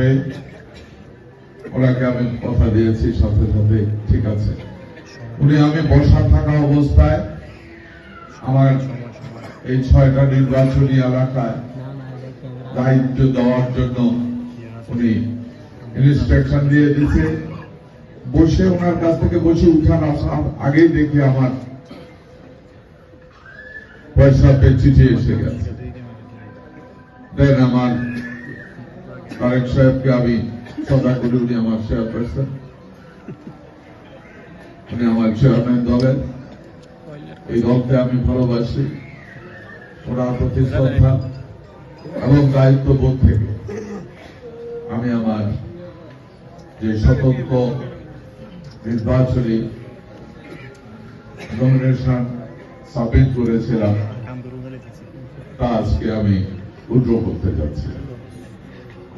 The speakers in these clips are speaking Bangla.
হয়ে ওনাকে আমি কথা দিয়েছি, সাথে সাথে ঠিক আছে। উনি আমি বসা থাকা অবস্থায় আমার এই 6টা নির্বাচনী এলাকায় দায়িত্ব দেওয়ার জন্য উনি ইনস্ট্রাকশন দিয়ে দিচ্ছে। বসে ওনার কাছ থেকে বসে উঠার আসার আগেই দেখি আমার পয়সাপের চিঠি এসে গেছে। দেন আমার তারেক সাহেবকে আমি শ্রদ্ধা করি, উনি আমার চেয়ারপারসন, উনি আমার চেয়ারম্যান দলের। এই দলকে আমি ভালোবাসি, ওনার প্রতি শ্রদ্ধা এবং দায়িত্ববোধ থেকে আমি আমার যে স্বতন্ত্র নির্বাচনী নমিনেশন সাবমিট করেছিলাম তা আজকে আমি উইথড্র করতে যাচ্ছি।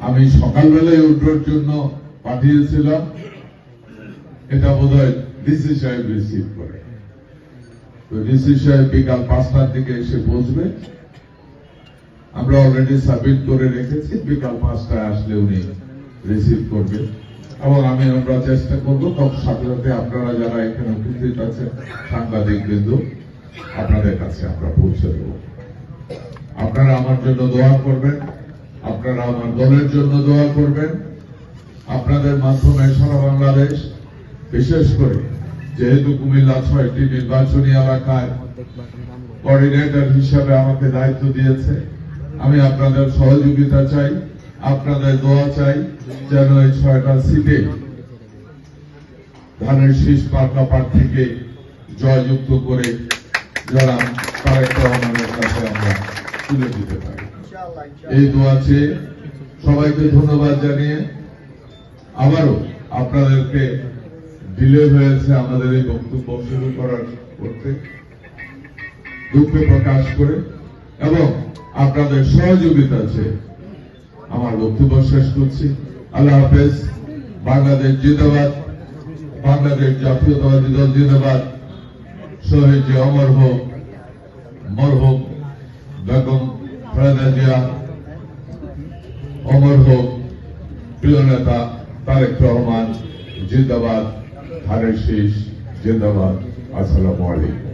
আমি সকালবেলায় উইথড্রর জন্য পাঠিয়েছিলাম, এটা বোধহয় ডিসি সাহেব রিসিভ করে। তো ডিসি সাহেব বিকাল 5টার দিকে এসে পৌঁছবে। আমরা অলরেডি সাবমিট করে রেখেছি, বিকাল 5টায় আসলে উনি রিসিভ করবে এবং আমরা চেষ্টা করবো তখন সাথে সাথে আপনারা যারা এখানে উপস্থিত আছেন সাংবাদিক বিন্দু আপনাদের কাছে আমরা পৌঁছে দেব। আপনারা আমার জন্য দোয়া করবেন, আপনারা আমার দলের জন্য দোয়া করবেন। আপনাদের মাধ্যমে সারা বাংলাদেশ, বিশেষ করে যেহেতু কুমিল্লা 6টি নির্বাচনী এলাকায় কোঅর্ডিনেটর হিসাবে আমাকে দায়িত্ব দিয়েছে, আমি আপনাদের সহযোগিতা চাই, আপনাদের দোয়া চাই যেন এই 6টা সিটে ধানের শীষ পাল্টা প্রার্থীকে জয়যুক্ত করে যারা তারেক রহমানের কাছে আমরা তুলে দিতে পারি। এই দোয়া চেয়ে সবাইকে ধন্যবাদ জানিয়ে আবারও আপনাদেরকে ডিলে হয়েছে আমাদের এই বক্তব্য শুরু করতে দুঃখ প্রকাশ করে এবং আপনাদের সহযোগিতা চেয়ে আমার বক্তব্য শেষ করছি। আল্লাহ হাফেজ। বাংলাদেশ জিন্দাবাদ, বাংলাদেশ জাতীয়তাবাদী দল জিন্দাবাদ। শহীদ জি অমর হোক, মরহুম বেগম খালেদা জিয়া অমর হোক, প্রিয় নেতা তারেক রহমান জিন্দাবাদ, ধানের শীষ জিন্দাবাদ। আসসালামু আলাইকুম।